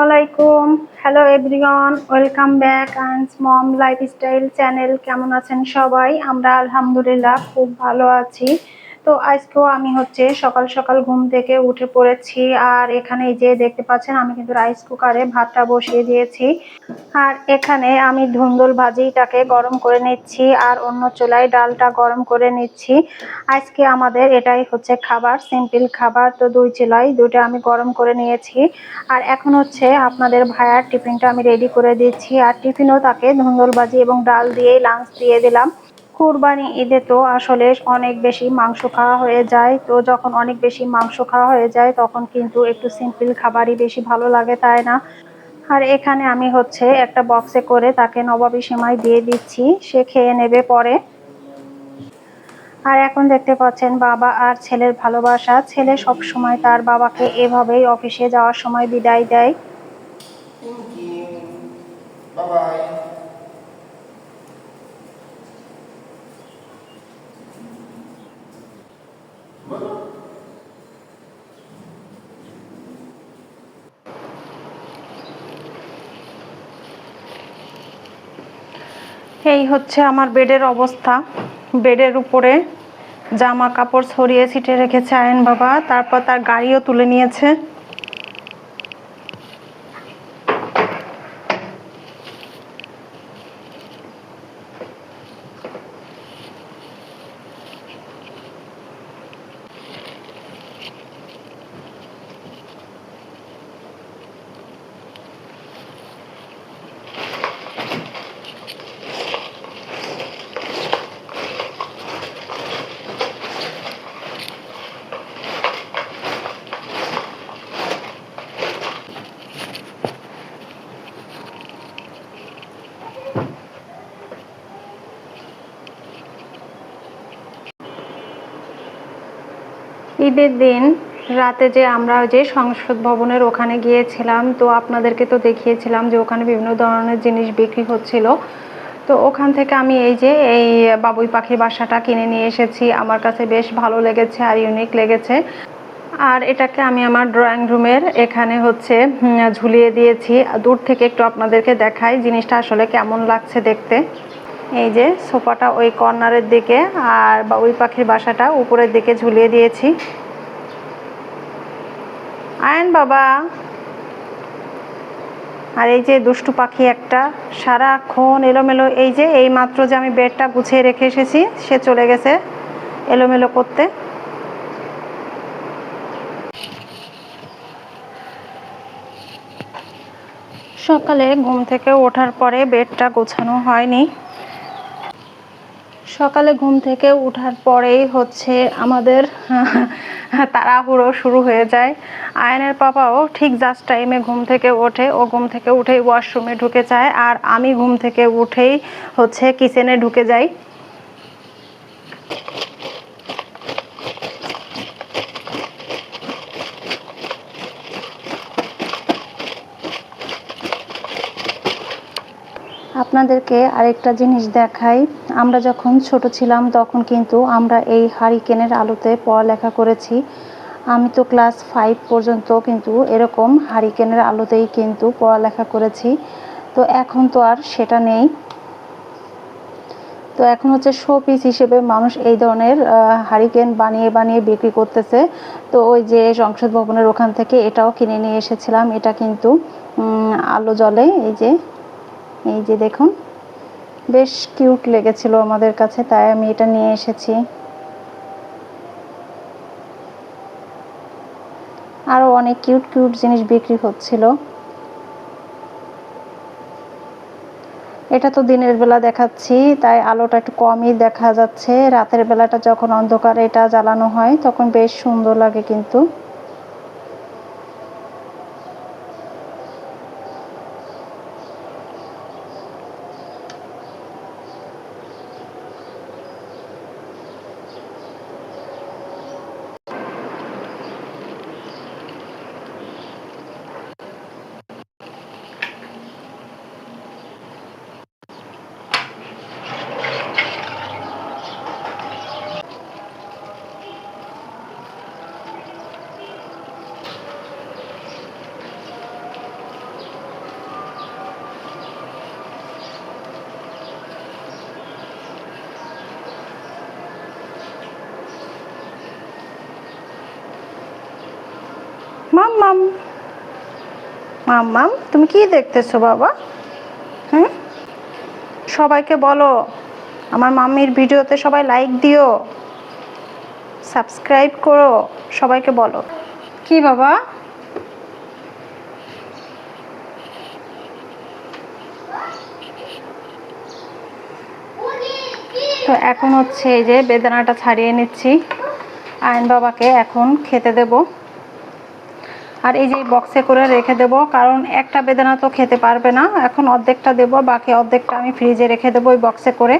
আসসালামু hello everyone, welcome back Ann's mom lifestyle channel. কেমন আছেন সবাই? আমরা আলহামদুলিল্লাহ খুব ভালো আছি। তো আজকেও আমি সকাল সকাল ঘুম থেকে উঠে পড়েছি। আর এখানে এই যে দেখতে পাচ্ছেন, আমি কিন্তু রাইস কুকারে ভাতটা বসিয়ে দিয়েছি। আর এখানে আমি ধুন্দুল ভাজিটাকে গরম করে নিচ্ছি, আর অন্য চুলায় ডালটা গরম করে নিচ্ছি। আজকে আমাদের এটাই খাবার, সিম্পল খাবার। তো দুই চুলায় দুটো আমি গরম করে নিয়েছি। আর এখন আপনাদের ভাইয়ার টিফিনটা আমি রেডি করে দিচ্ছি। আর টিফিনও তাকে ধুন্দুল ভাজি এবং ডাল দিয়েই লাঞ্চ দিয়ে দিলাম। কুরবানি ঈদে তো আসলে অনেক বেশি মাংস খাওয়া হয়ে যায়। তো যখন অনেক বেশি মাংস খাওয়া হয়ে যায় তখন কিন্তু একটু সিম্পল খাবারই বেশি ভালো লাগে, তাই না? আর এখানে আমি একটা বক্সে করে তাকে নবাবী সেমাই দিয়ে দিচ্ছি, সে খেয়ে নেবে পরে। আর এখন দেখতে পাচ্ছেন বাবা আর ছেলের ভালোবাসা। ছেলে সব সময় তার বাবাকে এভাবেই অফিসে যাওয়ার সময় বিদায় দেয়। এই আমার বেডের অবস্থা। বেডের উপরে জামা কাপড় ছড়িয়ে ছিটে রেখেছে আয়ন বাবা, তারপর তার গাড়িও তুলে নিয়েছে। ঈদের দিন রাতে যে আমরা যে সংসদ ভবনের ওখানে গিয়েছিলাম, তো আপনাদেরকে তো দেখিয়েছিলাম যে ওখানে বিভিন্ন ধরনের জিনিস বিক্রি হচ্ছিল। তো ওখান থেকে আমি এই বাবুই পাখির বাসাটা কিনে নিয়ে এসেছি। আমার কাছে বেশ ভালো লেগেছে আর ইউনিক লেগেছে। আর এটাকে আমি আমার ড্রয়িং রুমের এখানে ঝুলিয়ে দিয়েছি। দূর থেকে একটু আপনাদেরকে দেখাই জিনিসটা আসলে কেমন লাগছে দেখতে। এই যে সোফাটা ওই কর্নারের দিকে, আর বাবুই পাখির বাসাটা উপরের দিকে ঝুলিয়ে দিয়েছি। আয়ন বাবা। আর এই যে দুষ্টু পাখি একটা, সারাক্ষণ এলোমেলো। এই মাত্র যে আমি বেডটা গুছিয়ে রেখে এসেছি, সে চলে গেছে এলোমেলো করতে। সকালে ঘুম থেকে ওঠার পরে বেডটা গোছানো হয়নি। সকালে ঘুম থেকে ওঠার পরেই আমাদের তাড়াহুড়ো শুরু হয়ে যায়। আয়নের পাপাও ঠিক জাস্ট টাইমে ঘুম থেকে ওঠে। ও ঘুম থেকে উঠেই ওয়াশরুমে ঢুকে যায়, আর আমি ঘুম থেকে উঠেই কিচেনে ঢুকে যাই। আপনাদেরকে আরেকটা জিনিস দেখাই। আমরা যখন ছোট ছিলাম তখন কিন্তু আমরা এই হারিকেনের আলোতে পড়ালেখা করেছি। আমি তো ক্লাস 5 পর্যন্ত কিন্তু এরকম হারিকেনের আলোতেই কিন্তু পড়ালেখা করেছি। তো এখন তো আর সেটা নেই। তো এখন শো পিস হিসেবে মানুষ এই ধরনের হারিকেন বানিয়ে বানিয়ে বিক্রি করতেছে। তো ওই যে সংসদ ভবনের ওখান থেকে এটাও কিনে নিয়ে এসেছিলাম। এটা কিন্তু আলো জ্বলে। এই যে দেখুন, বেশ কিউট লেগেছিল আমাদের কাছে, তাই আমি এটা নিয়ে এসেছি। আরও অনেক কিউট কিউট জিনিস বিক্রি হচ্ছিল। এটা তো দিনের বেলা দেখাচ্ছি, তাই আলোটা একটু কমই দেখা যাচ্ছে। রাতের বেলাটা যখন অন্ধকার এটা জ্বালানো হয় তখন বেশ সুন্দর লাগে কিন্তু। মাম্মাম, মাম্মাম, তুমি কি দেখতেছো বাবা? হুম, সবাইকে বলো আমার মাম্মির ভিডিওতে সবাই লাইক দিও, সাবস্ক্রাইব করো, সবাইকে বলো। কি বাবা? তো এখন হচ্ছে এই যে বেদানাটা ছাড়িয়ে নিচ্ছি, আয়ন বাবাকে এখন খেতে দেব। আর এই যে বক্সে করে রেখে দেব, কারণ একটা বেদানা তো খেতে পারবে না, এখন অর্ধেকটা দেব, বাকি অর্ধেকটা আমি ফ্রিজে রেখে দেবো ওই বক্সে করে।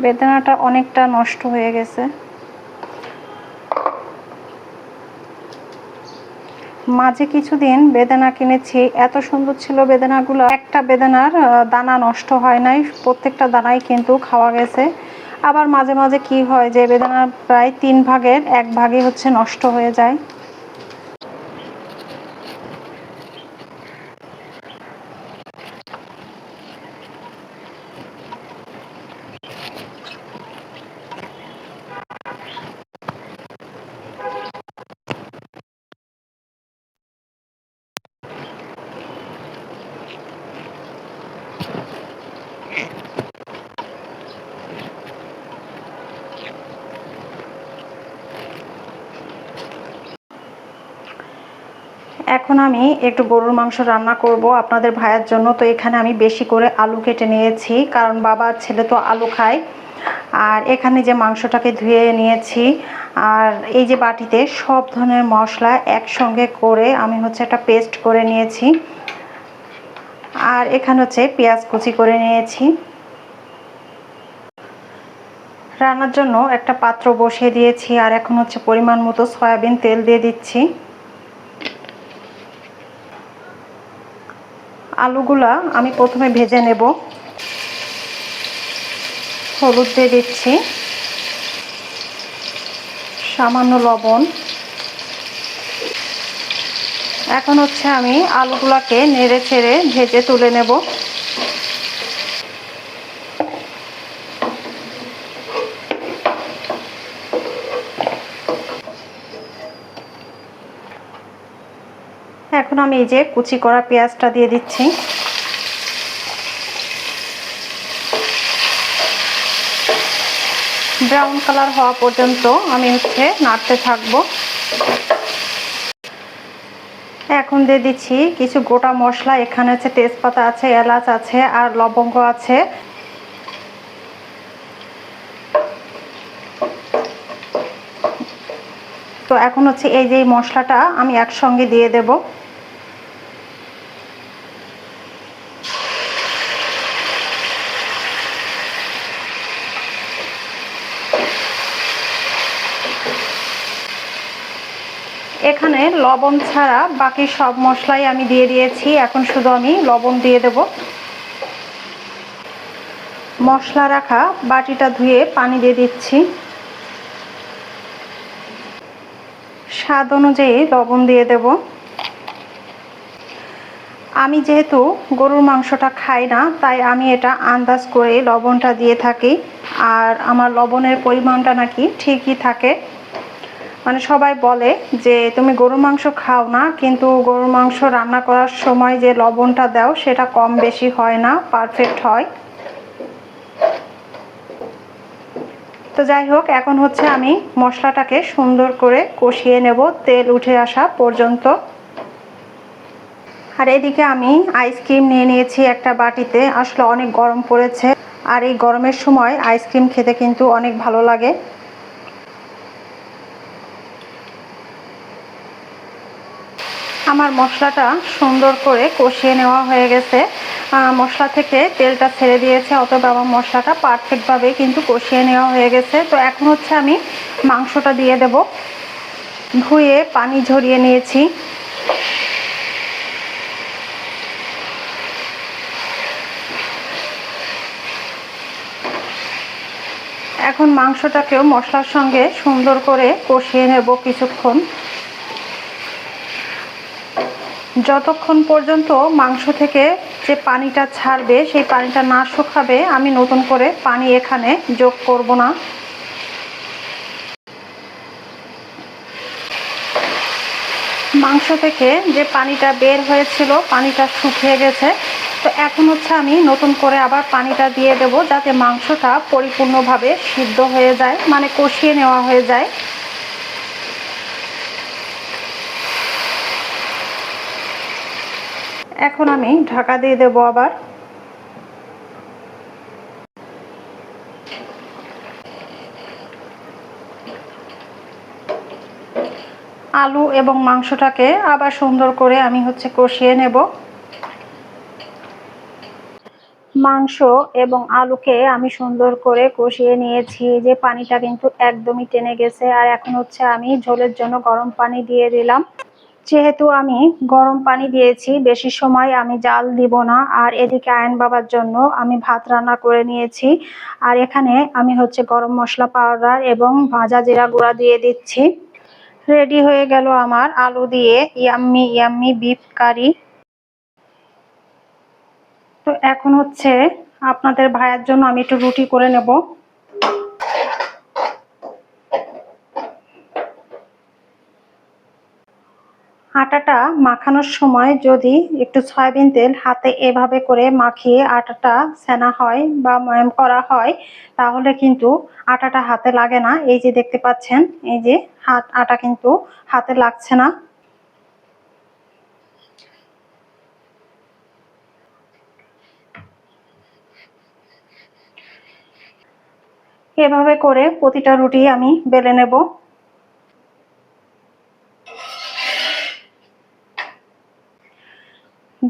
বেদানাটা অনেকটা নষ্ট হয়ে গেছে। মাঝে কিছুদিন বেদানা কিনেছি, এত সুন্দর ছিল বেদানাগুলো, একটা বেদানার দানা নষ্ট হয় নাই, প্রত্যেকটা দানাই কিন্তু খাওয়া গেছে। আবার মাঝে মাঝে কি হয় যে বেদানার প্রায় 3 ভাগের 1 ভাগই হচ্ছে নষ্ট হয়ে যায়। এখন আমি একটু গরুর মাংস রান্না করব আপনাদের ভাইয়ের জন্য। তো এখানে আমি বেশি করে আলু কেটে নিয়েছি, কারণ বাবা ছেলে তো আলু খায়। আর এখানে যে মাংসটাকে ধুয়ে নিয়েছি, আর এই যে বাটিতে সব ধরনের মশলা একসঙ্গে করে আমি হচ্ছে একটা পেস্ট করে নিয়েছি। আর এখানে হচ্ছে পেঁয়াজ কুচি করে নিয়েছি। রান্নার জন্য একটা পাত্র বসিয়ে দিয়েছি, আর এখন হচ্ছে পরিমাণ মতো সয়াবিন তেল দিয়ে দিচ্ছি। আলুগুলা আমি প্রথমে ভেজে নেব। হলুদ দিয়ে দিচ্ছি, সামান্য লবণ। এখন হচ্ছে আমি আলুগুলাকে নেড়ে চেড়ে ভেজে তুলে নেব। এখন আমি এই যে কুচি করা পেঁয়াজটা দিয়ে দিচ্ছি। ব্রাউন কালার হওয়া পর্যন্ত আমি হচ্ছে নাড়তে থাকবো। এখন দিয়ে দিচ্ছি কিছু গোটা মশলা, এখানে হচ্ছে তেজপাতা আছে, এলাচ আছে, আর লবঙ্গ আছে। তো এখন হচ্ছে এই যে মশলাটা আমি একসঙ্গে দিয়ে দেব। এখানে লবণ ছাড়া বাকি সব মশলাই আমি দিয়ে দিয়েছি, এখন শুধু আমি লবণ দিয়ে দেব। মশলা রাখা বাটিটা ধুয়ে পানি দিয়ে দিচ্ছি। স্বাদ অনুযায়ী লবণ দিয়ে দেব। আমি যেহেতু গরুর মাংসটা খাই না, তাই আমি এটা আন্দাজ করে লবণটা দিয়ে থাকি। আর আমার লবণের পরিমাণটা নাকি ঠিকই থাকে। মানে সবাই বলে যে তুমি গরুর মাংস খাও না, কিন্তু গরুর মাংস রান্না করার সময় যে লবণটা দাও সেটা কম বেশি হয় না, পারফেক্ট হয়। তো যাই হোক, এখন হচ্ছে আমি মশলাটাকে সুন্দর করে কষিয়ে নেব তেল উঠে আসা পর্যন্ত। আর এদিকে আমি আইসক্রিম নিয়ে নিয়েছি একটা বাটিতে। আসলে অনেক গরম পড়েছে, আর এই গরমের সময় আইসক্রিম খেতে কিন্তু অনেক ভালো লাগে। আমার মশলাটা সুন্দর করে কষিয়ে নেওয়া হয়ে গেছে, মশলা থেকে তেলটা ছেড়ে দিয়েছে, অতএব আমার মশলাটা পারফেক্টভাবে কিন্তু কষিয়ে নেওয়া হয়ে গেছে। তো এখন হচ্ছে আমি মাংসটা দিয়ে দেব। ধুয়ে পানি ঝরিয়ে নিয়েছি। এখন মাংসটাকেও মশলার সঙ্গে সুন্দর করে কষিয়ে নেব কিছুক্ষণ, যতক্ষণ পর্যন্ত মাংস থেকে যে পানিটা ছাড়বে সেই পানিটা না শুকাবে আমি নতুন করে পানি এখানে যোগ করব না। মাংস থেকে যে পানিটা বের হয়েছিল পানিটা শুকিয়ে গেছে। তো এখন হচ্ছে আমি নতুন করে আবার পানিটা দিয়ে দেব, যাতে মাংসটা পরিপূর্ণভাবে সিদ্ধ হয়ে যায়, মানে কষিয়ে নেওয়া হয়ে যায়। এখন আমি ঢাকা দিয়ে দেব আবার। আলু এবং মাংসটাকে আবার সুন্দর করে আমি হচ্ছে কষিয়ে নেব। মাংস এবং আলুকে আমি সুন্দর করে কষিয়ে নিয়েছি, যে পানিটা কিন্তু একদমই টেনে গেছে। আর এখন হচ্ছে আমি ঝোলের জন্য গরম পানি দিয়ে দিলাম। যেহেতু আমি গরম পানি দিয়েছি, বেশি সময় আমি জাল দিব না। আর এদিকে আয়ন বাবার জন্য আমি ভাত রান্না করে নিয়েছি। আর এখানে আমি হচ্ছে গরম মশলা পাউডার এবং ভাজা জিরা গুঁড়া দিয়ে দিচ্ছি। রেডি হয়ে গেল আমার আলু দিয়ে ইয়াম্মি ইয়াম্মি বিফ কারি। তো এখন হচ্ছে আপনাদের ভাইয়ের জন্য আমি একটু রুটি করে নেব। আটাটা মাখানোর সময় যদি একটু সয়াবিন তেল হাতে এভাবে করে মাখিয়ে আটাটা সেনা হয় বা ময়াম করা হয়, তাহলে কিন্তু আটাটা হাতে লাগে না। এই যে দেখতে পাচ্ছেন, এই যে আটা কিন্তু হাতে লাগছে না। এভাবে করে প্রতিটা রুটি আমি বেলে নেব।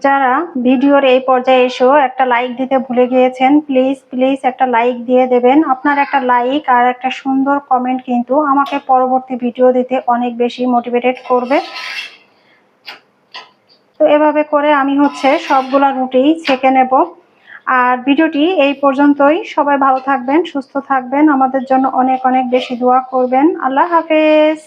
যারা ভিডিওর এই পর্যায়ে এসেও একটা লাইক দিতে ভুলে গিয়েছেন, প্লিজ প্লিজ একটা লাইক দিয়ে দেবেন। আপনার একটা লাইক আর একটা সুন্দর কমেন্ট কিন্তু আমাকে পরবর্তী ভিডিও দিতে অনেক বেশি মোটিভেটেড করবে। তো এভাবে করে আমি হচ্ছে সবগুলা রুটি ছেঁকে নেব। আর ভিডিওটি এই পর্যন্তই। সবাই ভালো থাকবেন, সুস্থ থাকবেন, আমাদের জন্য অনেক অনেক বেশি দোয়া করবেন। আল্লাহ হাফেজ।